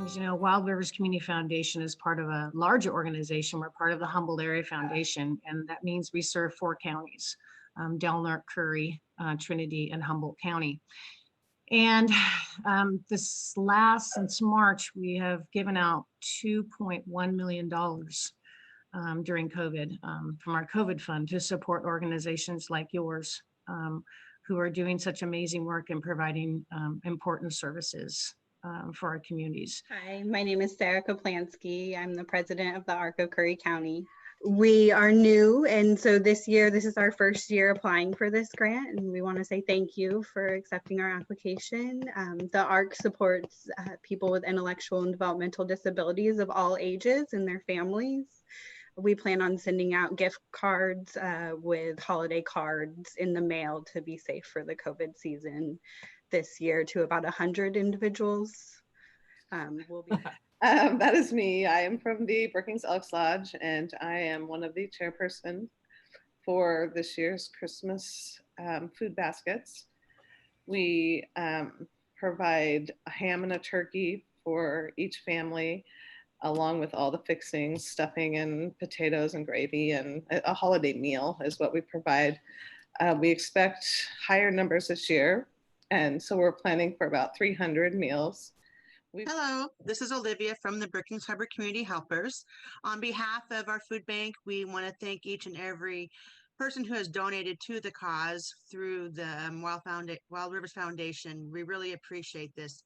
As you know, Wild Rivers Community Foundation is part of a larger organization. We're part of the Humboldt Area Foundation, and that means we serve 4 counties, Del Norte, Curry, Trinity, and Humboldt County. And since March, we have given out $2.1 million during COVID from our COVID fund to support organizations like yours who are doing such amazing work and providing important services for our communities. Hi, my name is Sarah Kaplansky. I'm the president of the ARC of Curry County. We are new, and so this year, this is our first year applying for this grant, and we want to say thank you for accepting our application. The ARC supports people with intellectual and developmental disabilities of all ages and their families. We plan on sending out gift cards with holiday cards in the mail to be safe for the COVID season this year to about 100 individuals. That is me. I am from the Brookings Elks Lodge, and I am one of the chairperson for this year's Christmas food baskets. We provide a ham and a turkey for each family, along with all the fixings, stuffing and potatoes and gravy, and a holiday meal is what we provide. We expect higher numbers this year, and so we're planning for about 300 meals. Hello, this is Olivia from the Brookings Harbor Community Helpers. On behalf of our food bank, we want to thank each and every person who has donated to the cause through the Wild Rivers Foundation. We really appreciate this.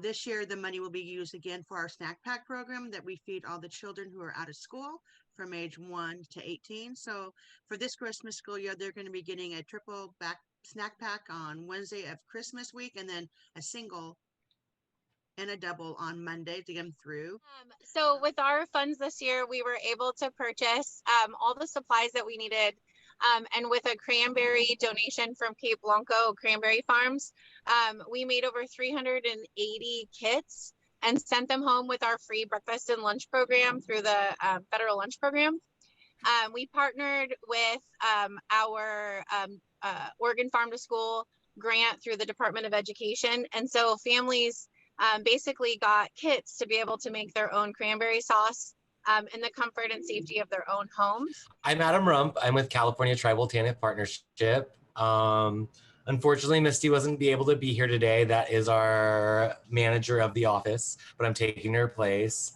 This year, the money will be used again for our snack pack program that we feed all the children who are out of school from age 1 to 18. So for this Christmas school year, they're going to be getting a triple back snack pack on Wednesday of Christmas week, and then a single and a double on Monday to get them through. So with our funds this year, we were able to purchase all the supplies that we needed. And with a cranberry donation from Cape Blanco Cranberry Farms, we made over 380 kits and sent them home with our free breakfast and lunch program through the federal lunch program. We partnered with our Oregon Farm to School grant through the Department of Education. And so families basically got kits to be able to make their own cranberry sauce in the comfort and safety of their own homes. I'm Adam Rump. I'm with California Tribal Tenant Partnership. Unfortunately, Misty wasn't able to be here today. That is our manager of the office, but I'm taking her place.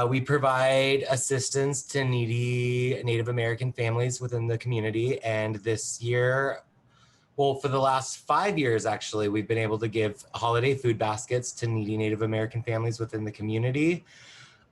We provide assistance to needy Native American families within the community. And this year, well, for the last 5 years, actually, we've been able to give holiday food baskets to needy Native American families within the community.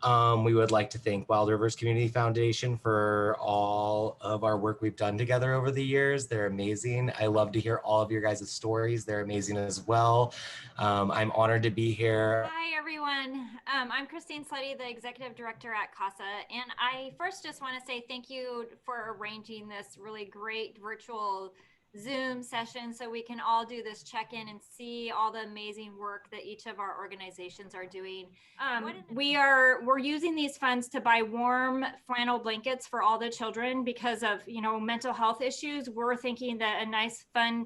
We would like to thank Wild Rivers Community Foundation for all of our work we've done together over the years. They're amazing. I love to hear all of your guys' stories. They're amazing as well. I'm honored to be here. Hi, everyone. I'm Christine Slutty, the Executive Director at CASA. And I first just want to say thank you for arranging this really great virtual Zoom session so we can all do this check-in and see all the amazing work that each of our organizations are doing. We're using these funds to buy warm flannel blankets for all the children because of, mental health issues. We're thinking that a nice, fun,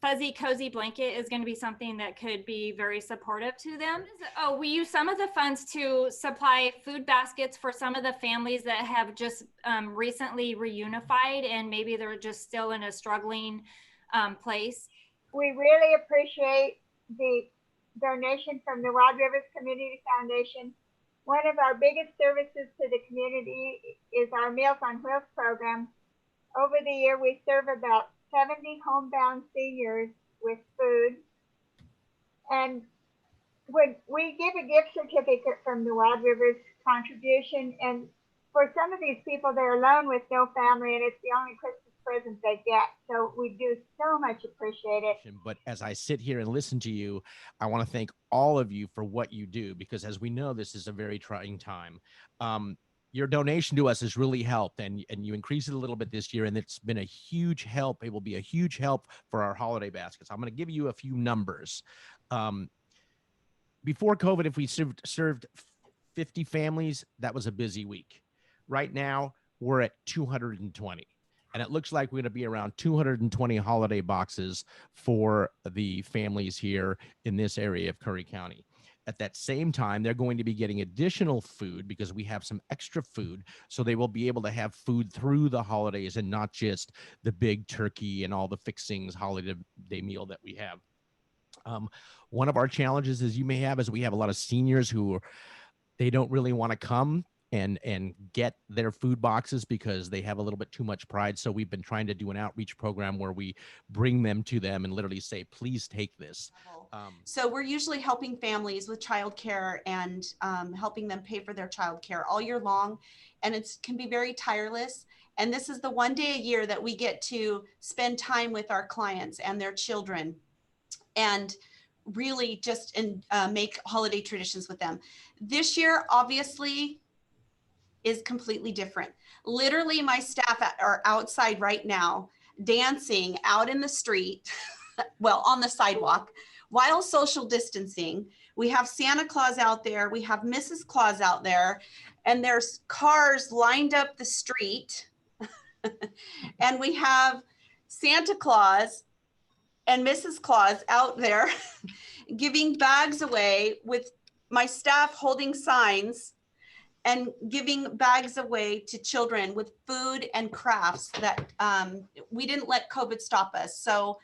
fuzzy, cozy blanket is going to be something that could be very supportive to them. We use some of the funds to supply food baskets for some of the families that have just recently reunified and maybe they're just still in a struggling place. We really appreciate the donation from the Wild Rivers Community Foundation. One of our biggest services to the community is our Meals on Wheels program. Over the year, we serve about 70 homebound seniors with food. And when we give a gift certificate from the Wild Rivers contribution, and for some of these people, they're alone with no family, and it's the only Christmas present they get. So we do so much appreciate it. But as I sit here and listen to you, I want to thank all of you for what you do, because as we know, this is a very trying time. Your donation to us has really helped, and you increased it a little bit this year, and it's been a huge help. It will be a huge help for our holiday baskets. I'm going to give you a few numbers. Before COVID, if we served 50 families, that was a busy week. Right now, we're at 220. And it looks like we're going to be around 220 holiday boxes for the families here in this area of Curry County. At that same time, they're going to be getting additional food because we have some extra food. So they will be able to have food through the holidays and not just the big turkey and all the fixings holiday meal that we have. One of our challenges, as you may have, is we have a lot of seniors who they don't really want to come and get their food boxes because they have a little bit too much pride. So we've been trying to do an outreach program where we bring them to them and literally say, please take this. So we're usually helping families with childcare and helping them pay for their childcare all year long. And it can be very tireless. And this is the one day a year that we get to spend time with our clients and their children and really just make holiday traditions with them. This year, obviously, is completely different. Literally, my staff are outside right now dancing out in the street, well, on the sidewalk, while social distancing. We have Santa Claus out there, we have Mrs. Claus out there, and there's cars lined up the street. And we have Santa Claus and Mrs. Claus out there giving bags away with my staff holding signs and giving bags away to children with food and crafts that we didn't let COVID stop us. So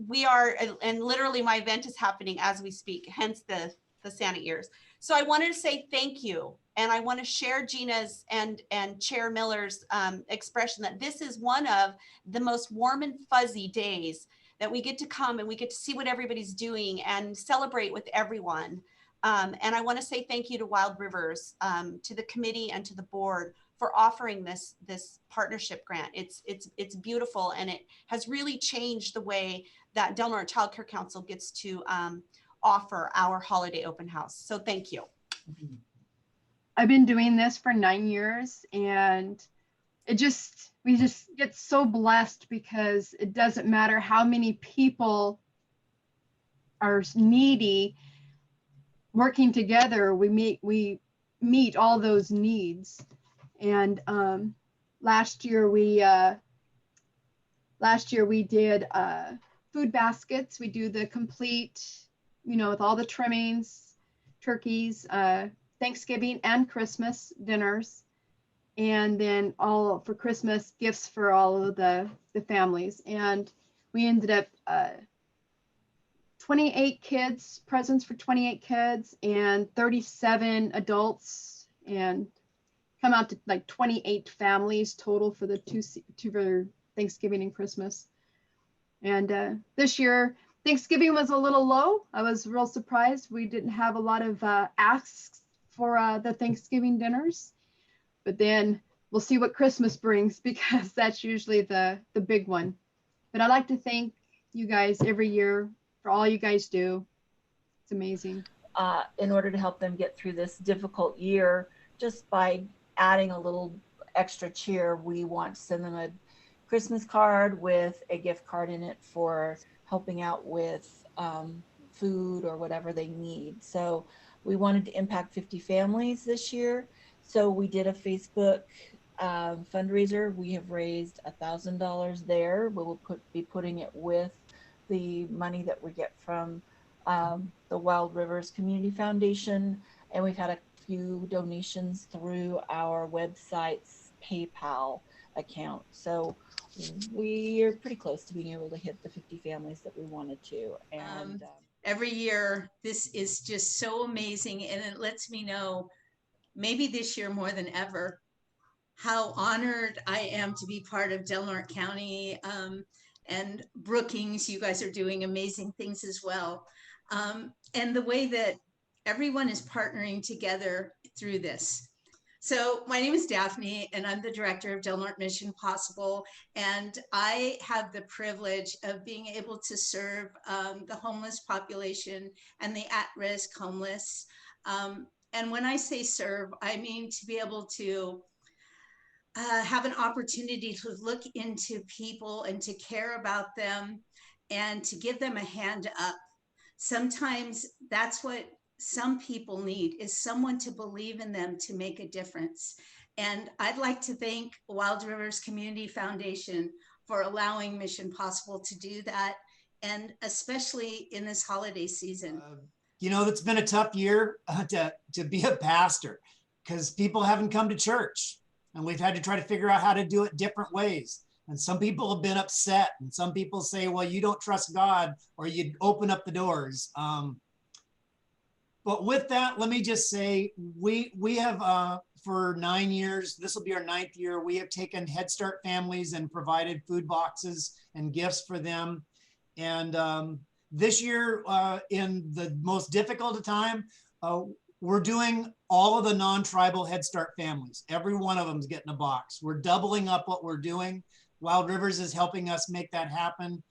we are, and literally my event is happening as we speak, hence the Santa ears. So I wanted to say thank you. And I want to share Gina's and Chair Miller's expression that this is one of the most warm and fuzzy days that we get to come and we get to see what everybody's doing and celebrate with everyone. And I want to say thank you to Wild Rivers, to the committee and to the board for offering this partnership grant. It's beautiful, and it has really changed the way that Del Norte Child Care Council gets to offer our holiday open house. So thank you. I've been doing this for 9 years, and we just get so blessed because it doesn't matter how many people are needy. Working together, we meet all those needs. And last year we did food baskets. We do the complete, with all the trimmings, turkeys, Thanksgiving and Christmas dinners, and then all for Christmas gifts for all of the families. And we ended up 28 kids, presents for 28 kids and 37 adults, and come out to like 28 families total for the two for Thanksgiving and Christmas. And this year, Thanksgiving was a little low. I was real surprised. We didn't have a lot of asks for the Thanksgiving dinners, but then we'll see what Christmas brings because that's usually the big one. But I'd like to thank you guys every year for all you guys do. It's amazing. In order to help them get through this difficult year, just by adding a little extra cheer, we want to send them a Christmas card with a gift card in it for helping out with food or whatever they need. So we wanted to impact 50 families this year. So we did a Facebook fundraiser. We have raised $1,000 there. We will be putting it with the money that we get from the Wild Rivers Community Foundation. And we've had a few donations through our website's PayPal account. So we are pretty close to being able to hit the 50 families that we wanted to. And every year, this is just so amazing. And it lets me know, maybe this year more than ever, how honored I am to be part of Del Norte County and Brookings. You guys are doing amazing things as well. And the way that everyone is partnering together through this. So my name is Daphne, and I'm the director of Del Norte Mission Possible. And I have the privilege of being able to serve the homeless population and the at-risk homeless. And when I say serve, I mean to be able to have an opportunity to look into people and to care about them and to give them a hand up. Sometimes that's what some people need, is someone to believe in them to make a difference. And I'd like to thank Wild Rivers Community Foundation for allowing Mission Possible to do that, and especially in this holiday season. you know, it's been a tough year to be a pastor because people haven't come to church, and we've had to try to figure out how to do it different ways. And some people have been upset, and some people say, well, you don't trust God, or you open up the doors. But with that, let me just say, we have for 9 years, this will be our 9th year, we have taken Head Start families and provided food boxes and gifts for them. And this year, in the most difficult of time, we're doing all of the non-tribal Head Start families. Every one of them is getting a box. We're doubling up what we're doing. Wild Rivers is helping us make that happen.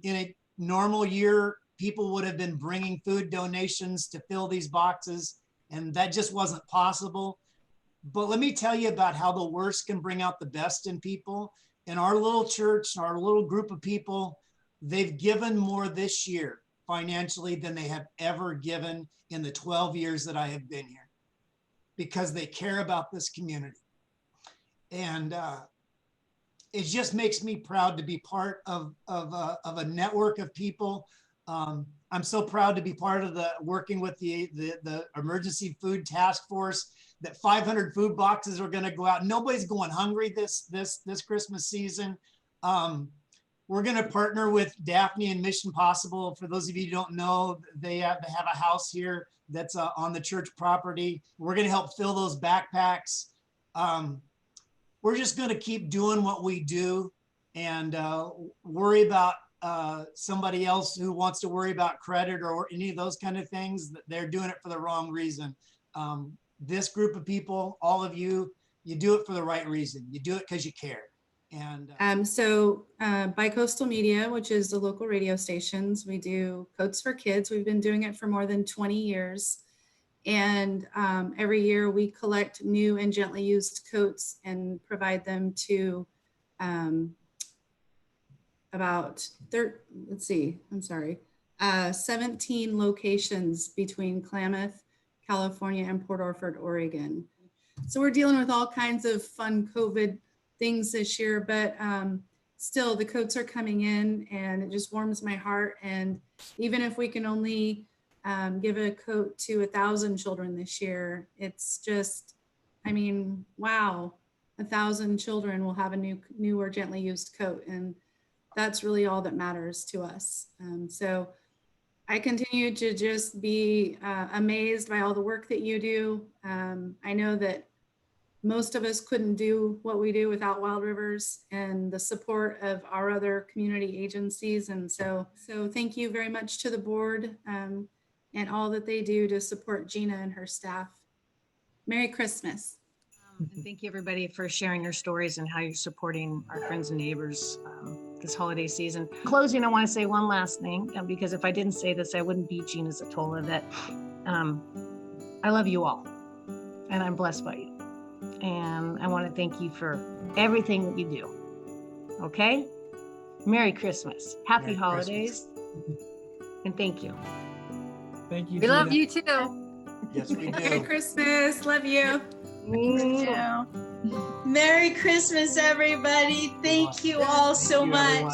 In a normal year, people would have been bringing food donations to fill these boxes, and that just wasn't possible. But let me tell you about how the worst can bring out the best in people. In our little church, our little group of people, they've given more this year financially than they have ever given in the 12 years that I have been here, because they care about this community. And it just makes me proud to be part of a network of people. I'm so proud to be part of working with the Emergency Food Task Force, that 500 food boxes are going to go out. Nobody's going hungry this Christmas season. We're going to partner with Daphne and Mission Possible. For those of you who don't know, they have a house here that's on the church property. We're going to help fill those backpacks. We're just going to keep doing what we do, and worry about somebody else who wants to worry about credit or any of those kind of things. They're doing it for the wrong reason. This group of people, all of you, you do it for the right reason. You do it because you care. And so Bicoastal Media, which is the local radio stations, we do Coats for Kids. We've been doing it for more than 20 years. And every year we collect new and gently used coats and provide them to about 17 locations between Klamath, California, and Port Orford, Oregon. So we're dealing with all kinds of fun COVID things this year, but still the coats are coming in, and it just warms my heart. And even if we can only give a coat to 1,000 children this year, it's just, I mean, wow, 1,000 children will have a new or gently used coat, and that's really all that matters to us. So I continue to just be amazed by all the work that you do. I know that most of us couldn't do what we do without Wild Rivers and the support of our other community agencies. And so thank you very much to the board and all that they do to support Gina and her staff. Merry Christmas. And thank you, everybody, for sharing your stories and how you're supporting our friends and neighbors this holiday season. Closing, I want to say one last thing, because if I didn't say this, I wouldn't be Gina Zottola, that I love you all, and I'm blessed by you. And I want to thank you for everything that you do. Okay? Merry Christmas. Happy Merry holidays. Christmas. And thank you. Thank you. We love Gina. you too. yes, we Merry do. Christmas. Love you. Merry Christmas, everybody. Thank you all so much.